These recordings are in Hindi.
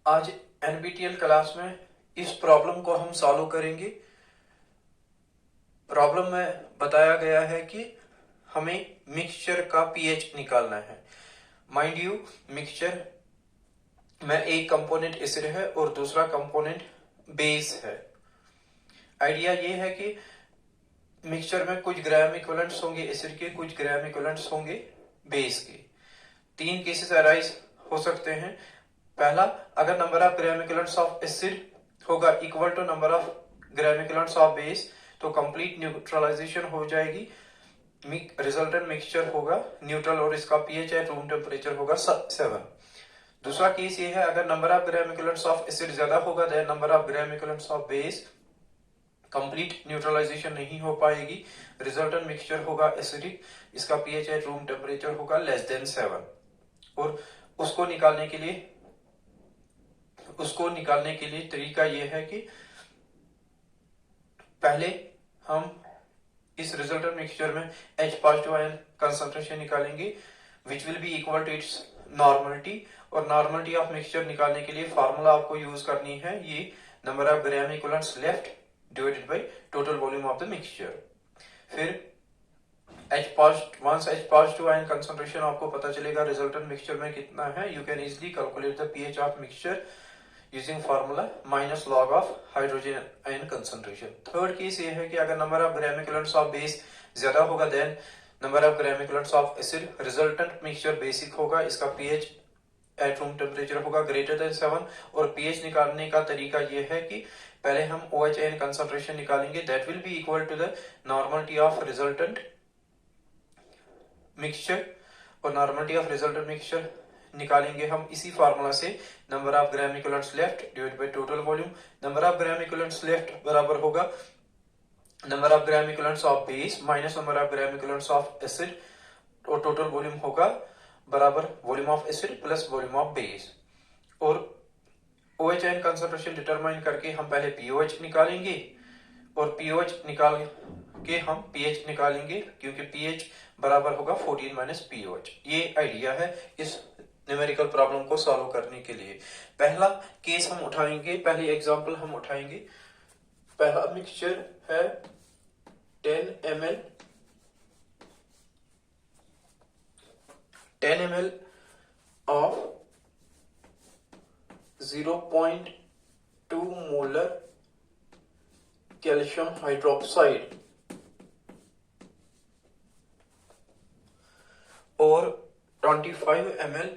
आज एनपीटीईएल क्लास में इस प्रॉब्लम को हम सॉल्व करेंगे। प्रॉब्लम में बताया गया है कि हमें मिक्सचर का पीएच निकालना है। माइंड यू, मिक्सचर में एक कंपोनेंट एसिड है और दूसरा कंपोनेंट बेस है। आइडिया ये है कि मिक्सचर में कुछ ग्राम इक्विवेलेंट्स होंगे एसिड के, कुछ ग्राम इक्विवेलेंट्स होंगे बेस के। तीन केसेस अराइज हो सकते हैं। पहला, अगर number of gram equivalents of acid होगा equal to number of gram equivalents of base, तो कंप्लीट न्यूट्रलाइजेशन हो जाएगी, रिजल्टेंट मिक्सचर होगा न्यूट्रल और इसका पीएच एट रूम टेम्परेचर होगा 7। दूसरा केस ये है, अगर number of gram equivalents of acid ज्यादा होगा then number of gram equivalents of base, complete neutralisation नहीं हो पाएगी, रिजल्टेंट मिक्सचर होगा एसिडिक, इसका पीएच एट रूम टेम्परेचर होगा लेस देन 7। और उसको निकालने के लिए तरीका यह है कि पहले हम इस रिजल्टेंट मिक्सचर में H पॉजिटिव आयन कंसंट्रेशन निकालेंगे which will be equal to its normality. और नॉर्मलिटी ऑफ मिक्सचर निकालने के लिए फॉर्मूला आपको यूज करनी है ये number of gram equivalents left divided by total volume of the mixture. फिर once H positive ion concentration आपको पता चलेगा रिजल्टेंट मिक्सचर में कितना है, you can easily calculate the pH of mixture using formula minus log of hydrogen ion concentration. Third case ये है कि अगर number of gram equivalents of base ज्यादा होगा then number of gram equivalents of acid, resultant mixture basic होगा, इसका पीएच एट रूम टेम्परेचर होगा ग्रेटर देन 7। और पीएच निकालने का तरीका यह है कि पहले हम OH आयन कंसंट्रेशन निकालेंगे, that will be equal to the normality of resultant mixture. और नॉर्मलिटी ऑफ रिजल्टेंट मिक्सचर निकालेंगे हम इसी फार्मूला से, number of gram equivalents left divided by total volume. Number of gram equivalents left बराबर होगा number of gram equivalents of base minus number of gram equivalents of acid, और टोटल वॉल्यूम होगा बराबर volume of acid plus volume of base. और OH आयन कंसंट्रेशन डिटरमाइन करके हम पहले POH निकालेंगे और POH निकाल के हम pH निकालेंगे, क्योंकि pH बराबर होगा 14 माइनस POH। ये आइडिया है इस न्यूमेरिकल प्रॉब्लम को सॉल्व करने के लिए। पहला केस हम उठाएंगे, पहली एग्जांपल हम उठाएंगे। पहला मिक्सचर है 10 ml of 0.2 molar calcium hydroxide और 25 ml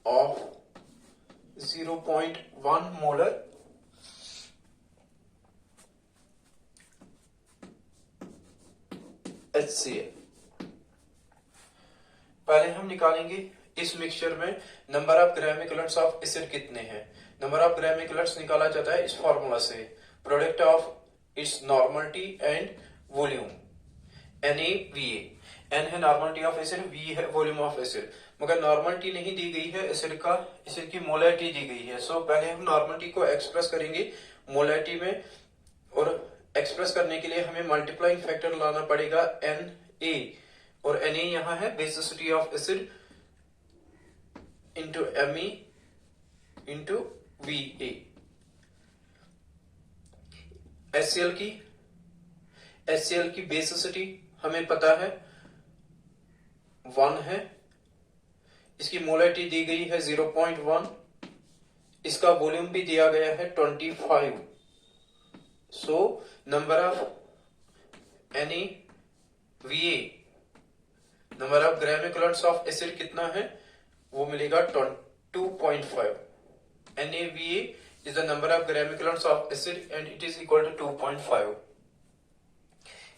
of 0.1 molar HCl। पहले हम निकालेंगे इस मिक्सचर में number of gram equivalents of acid कितने हैं। नंबर ऑफ ग्राम इक्विवेलेंट्स निकाला जाता है इस फार्मूला से, product of its normality and volume, NaVA। N है नॉर्मलिटी ऑफ एसिड, V है वॉल्यूम ऑफ एसिड, मगर नॉर्मलिटी नहीं दी गई है एसिड की मोलैरिटी दी गई है। सो पहले हम नॉर्मलिटी को एक्सप्रेस करेंगे मोलैरिटी में, और एक्सप्रेस करने के लिए हमें मल्टीप्लाइंग फैक्टर लाना पड़ेगा Na, और Na यहाँ है basicity of acid into Me into Va। HCl की बेसिसिटी हमें पता है 1 है, इसकी मोलैरिटी दी गई है 0.1, इसका वॉल्यूम भी दिया गया है 25। So number of NaVA, number of gram equivalents of acid कितना है, वो मिलेगा 2.5। NaVA is the number of gram equivalents of acid and it is equal to 2.5।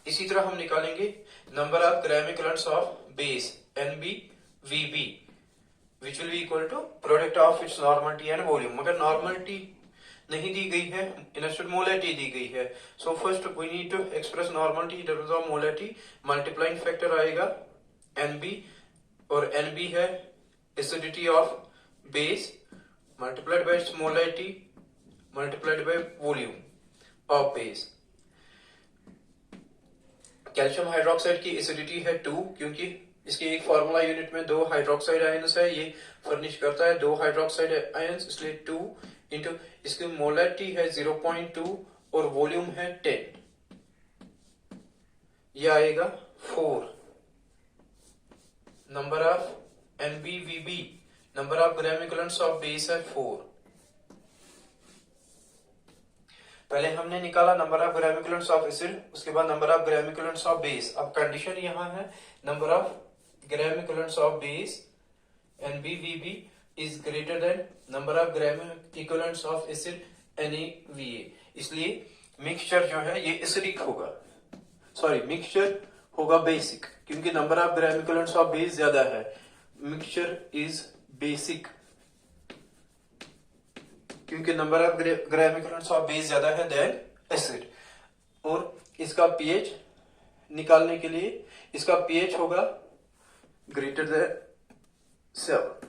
इसी तरह हम निकालेंगे number of gram equivalents of base NbVb which will be equal to product of its normality and volume. मगर नॉर्मलिटी नहीं दी गई है, इंस्टेड मोलैरिटी दी गई है। So first we need to express normality in terms of molarity. Multiplying factor आएगा Nb, और Nb है acidity of base multiplied by its molarity multiplied by volume of base। Calcium hydroxide की एसिडिटी है 2, क्योंकि इसके एक फार्मूला यूनिट में 2 हाइड्रोक्साइड आयंस है, ये फर्निश करता है 2 हाइड्रोक्साइड आयंस, इसलिए 2 इंटू इसकी मोलैरिटी है 0.2 और वॉल्यूम है 10, ये आएगा 4। Number of NBVB, number of gram equivalents of base है 4। पहले हमने निकाला number of gram equivalents of acid, उसके बाद number of gram equivalents of base. अब कंडीशन यहां है number of gram equivalents of base NBVB is greater than number of gram equivalents of acid NaVA, इसलिए मिक्सचर जो है ये एसिडिक होगा, सॉरी मिक्सचर होगा बेसिक, क्योंकि number of gram equivalents of base ज्यादा है। मिक्सचर इज बेसिक क्योंकि number of gram equivalents of base ज्यादा है देन एसिड। और इसका पीएच निकालने के लिए इसका पीएच होगा ग्रेटर देन 7।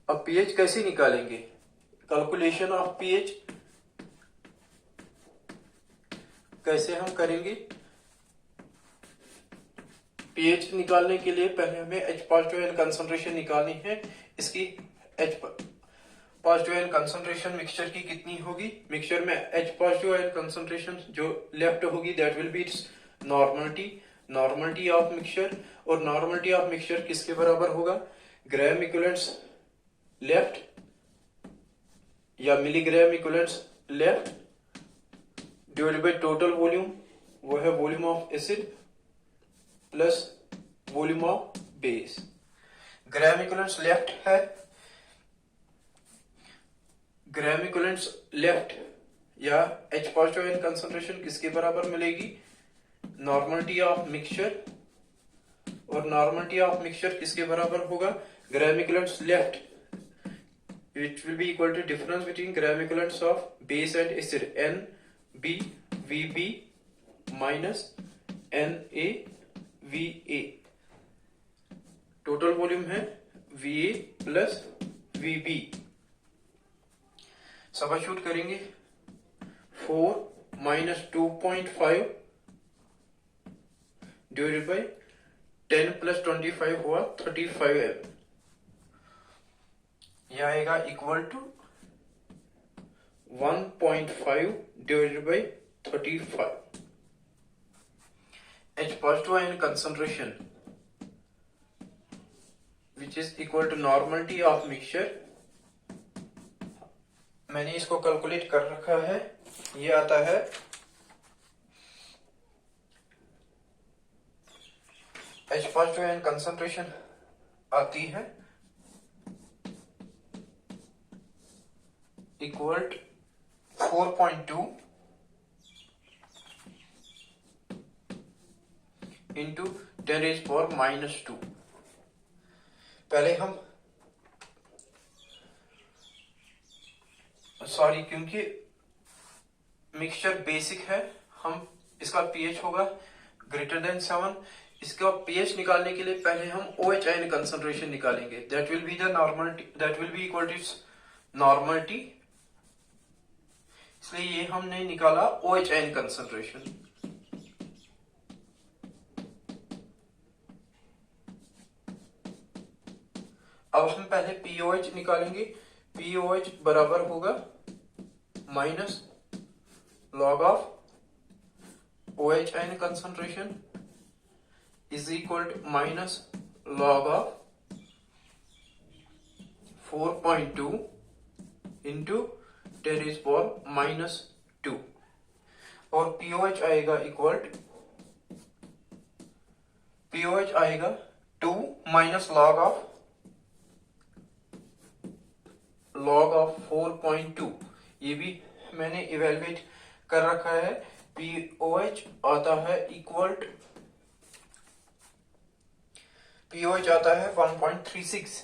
अब पीएच कैसे निकालेंगे? कैलकुलेशन ऑफ पीएच कैसे हम करेंगे? पीएच निकालने के लिए पहले हमें H पॉजिटिव आयन कंसंट्रेशन निकालनी है। इसकी H positive ion concentration mixture की कितनी होगी? मिक्सचर में H पॉजिटिव आयन कंसंट्रेशन जो लेफ्ट होगी that will B it's normality of mixture. और नॉर्मलिटी ऑफ मिक्सचर किसके बराबर होगा? ग्राम इक्विवेलेंट्स लेफ्ट या milligram equivalents left divided by total volume, वो है volume of acid plus volume of base. Gram equivalents left है, ग्राम इक्विवेलेंट्स लेफ्ट या H पॉजिटिव आयन कंसंट्रेशन किसके बराबर मिलेगी? Normality of mixture. और नॉर्मलिटी ऑफ मिक्सचर किसके बराबर होगा? Gram equivalents left which will be equal to difference between gram equivalents of base and acid NBVB minus NaVA। Total volume है VA प्लस VB। सबस्टिट्यूट करेंगे 4 माइनस 2.5 डिवाइडेड बाई 10 प्लस 25 हुआ 35M। यह आएगा equal to 1.5 divided by 35। H positive ion concentration which is equal to normality of mixture. मैंने इसको कैलकुलेट कर रखा है, ये आता है H पॉजिटिव आयन कंसंट्रेशन आती है इक्वल टू 4.2 इंटू 10⁻²। पहले हम सॉरी क्योंकि मिक्सचर बेसिक है, हम इसका पीएच होगा ग्रेटर देन 7। इसका पीएच निकालने के लिए पहले हम OH आयन कंसंट्रेशन निकालेंगे, that will be the normality, that will be equal to normality. इसलिए ये हमने निकाला OH आयन कंसंट्रेशन। अब हम पहले POH निकालेंगे। POH बराबर होगा minus log of OH ion concentration is equal to minus log of 4.2 into 10⁻²। और POH आएगा इक्वल टू POH आएगा 2 माइनस लॉग ऑफ 4.2। ये भी मैंने इवेलुएट कर रखा है। POH आता है इक्वल टू POH आता है 1.36।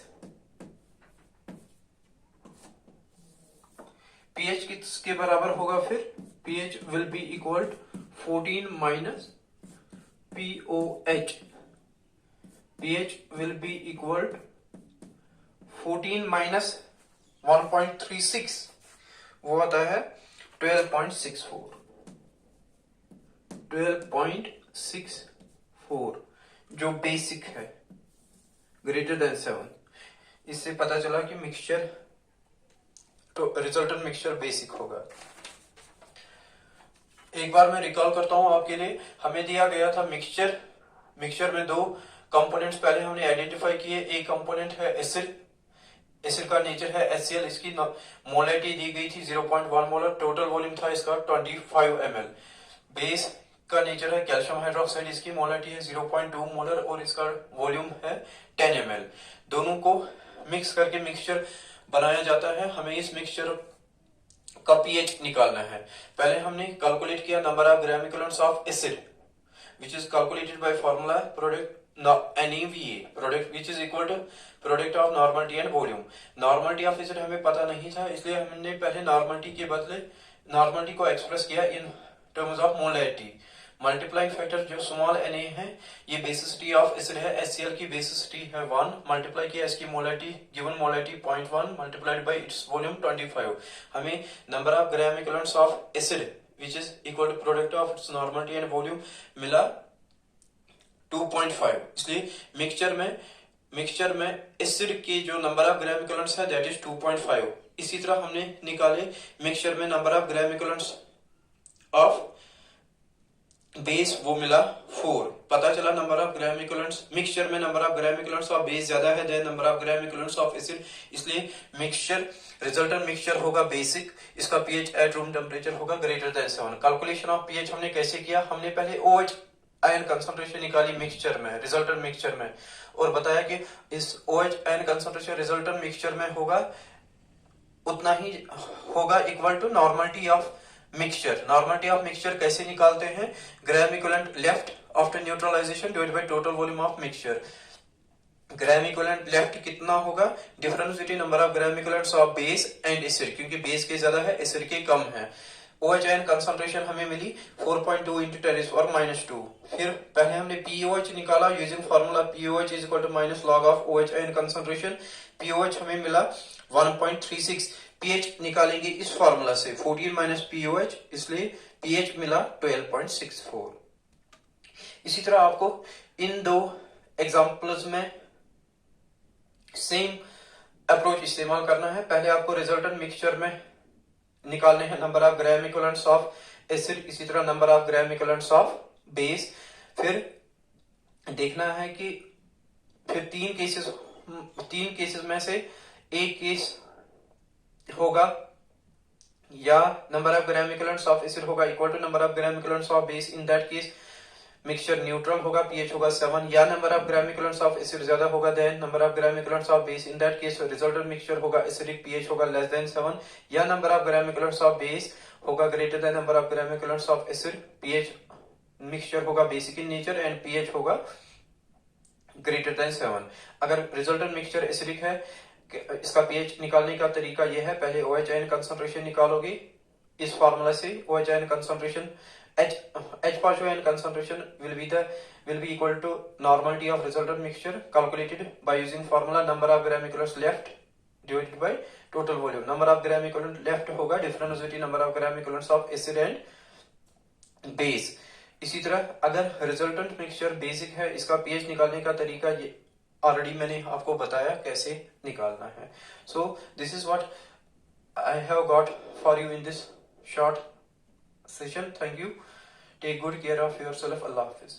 pH किसके बराबर होगा फिर? pH will be equal to 14 minus POH। pH will be equal to 14 minus 1.36, वो आता है 12.64। जो बेसिक है ग्रेटर देन 7, इससे पता चला कि मिक्सचर तो रिजल्टेंट मिक्सचर बेसिक होगा। एक बार मैं रिकॉल करता हूं आपके लिए, हमें दिया गया था मिक्सचर में दो कंपोनेंट्स पहले हमने आइडेंटिफाई किए। एक कंपोनेंट है एसिड, एसिड का नेचर है HCl, इसकी मोलैरिटी दी गई थी 0.1 मोलर, टोटल वॉल्यूम था इसका 25 ml। बेस का नेचर है कैल्शियम हाइड्रोक्साइड, इसकी मोलैरिटी है 0.2 मोलर और इसका वॉल्यूम है 10 ml। दोनों को मिक्स करके मिक्सचर बनाया जाता है। हमें इस मिक्सचर का पीएच निकालना है। पहले हमने कैलकुलेट किया number of gram equivalents of acid which is calculated by formula NaVA product which is equal to product of normality and volume। normality of acid हमें पता नहीं था, इसलिए हमने पहले normality के बदले normality को एक्सप्रेस किया इन terms of molarity. Multiplying factor जो स्मॉल Na है, ये बेसिसिटी ऑफ एसिड है, HCl की बेसिसिटी है 1, मल्टीप्लाई किया इसकी molarity, given molarity 0.1 multiplied by its volume 25। हमें number of gram equivalents of acid which is equal to product of its normality and volume मिला 2.5। इसलिए मिक्सचर में एसिड के जो नंबर ऑफ ग्राम इक्विवेलेंट्स है दैट इज 2.5। इसी तरह हमने निकाले मिक्सचर में number of gram equivalents of base, वो मिला 4। पता चला number of gram equivalents mixture में number of gram equivalents of base ज्यादा है than number of gram equivalents of acid, इसलिए मिक्सचर रिजल्टेंट मिक्सचर होगा बेसिक। इसका पीएच एट रूम टेम्परेचर होगा greater than 7। Calculation of pH हमने कैसे किया, हमने पहले OH आयन कंसंट्रेशन निकाली मिक्सचर में, रिजल्टेंट मिक्सचर में, और बताया कि इस OH ion concentration resultant mixture में होगा उतना ही होगा equal to normality of mixture. Normality of mixture कैसे निकालते हैं, gram equivalent left after neutralisation divided by total volume of mixture. Gram equivalent left कितना होगा, difference between number of gram equivalents of base and acid, क्योंकि बेस के ज्यादा है एसिड के कम है। OH आयन कंसंट्रेशन हमें मिली 4.2 into 10⁻²। फिर पहले हमने POH निकाला using formula POH is equal to minus log of OH ion concentration. POH हमें मिला 1.36। pH निकालेंगे इस फार्मूला से 14 माइनस POH, इसलिए pH मिला 12.64। इसी तरह आपको इन दो एग्जांपल्स में सेम अप्रोच इस्तेमाल करना है। पहले आपको रिजल्टेंट मिक्सचर में निकालने हैं number of gram equivalents of acid, इसी तरह number of gram equivalents of base. फिर देखना है कि फिर तीन केसेस में से एक केस होगा या number of gram equivalents of acid होगा equal to number of gram equivalents of base, in that case mixture neutral होगा, पीएच होगा 7, या number of gram equivalents of acid ज्यादा होगा then number of gram equivalents of base, in that case resultant mixture होगा एसिडिक, पीएच होगा लेस देन 7, या number of gram equivalents of base होगा greater than number of gram equivalents of acid, pH mixture होगा basic in nature and pH होगा ग्रेटर देन 7। अगर रिजल्टेंट मिक्सचर एसिडिक है, इसका पीएच निकालने का तरीका यह है, पहले OH आयन कंसंट्रेशन निकालोगे इस फार्मूला से। OH ion concentration H partial ion concentration will be equal to normality of resultant mixture calculated by using formula number of gram equivalents left divided by total volume। number of gram equivalent left होगा difference between number of gram equivalents of acid and base। इसी तरह अगर resultant mixture basic है, इसका pH निकालने का तरीका ये ऑलरेडी मैंने आपको बताया कैसे निकालना है। So this is what I have got for you in this short session। Thank you, take good care of yourself। Allah Hafiz।